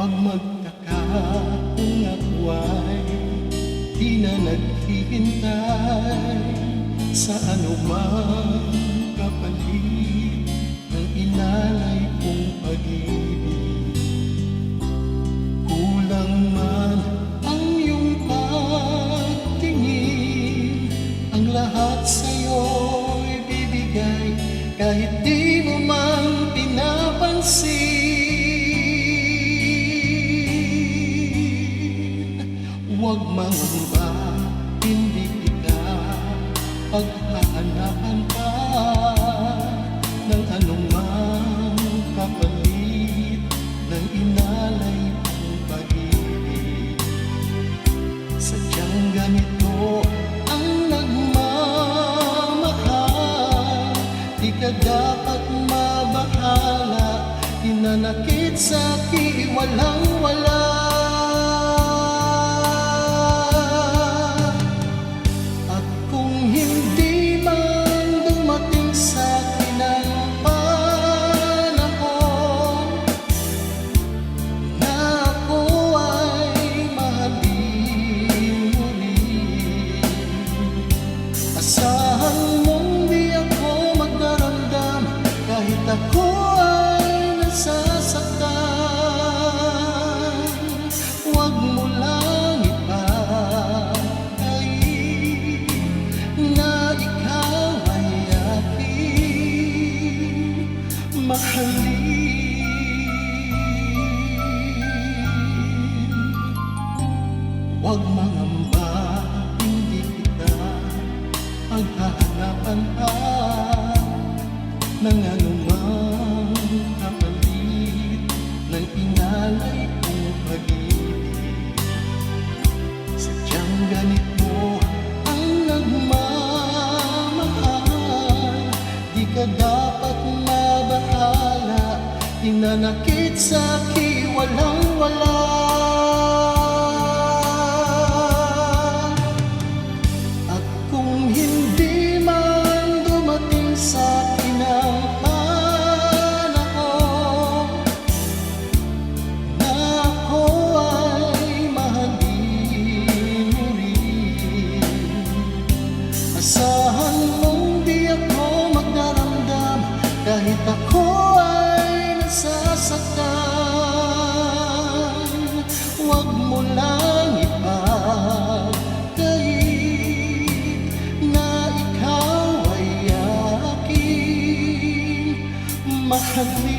Huwag magtaka kung ako ay di na naghihintay sa anumang kapalit ng inalay kong pag-ibig. Kulang man ang iyong pagtingin, ang lahat sa'yo'y bibigay kahit di mo man pinapansin. Huwag mangamba, hindi kita paghahanapan pa ng anumang kapalit ng inalay kong pag-ibig. Sadyang ganito ang nagmamahal, di ka dapat mabahala, hinanakit sa'kin walang-wala. Asahan mong di ako magdaramdam kahit ako ay nasasaktan. Huwag mo lang ipagkait na ikaw ay aking mahalin. Huwag mangamba, paghahanapan pa ng anumang kapalit ng inalay kong pag-ibig. Sadyang ganito ang nagmamahal, di ka dapat mabahala, hinanakit sa'kin walang-wala. Asahan mong di ako magdaramdam kahit ako ay nasasaktan. Huwag mo lang ipagkait na ikaw ay aking mahalin.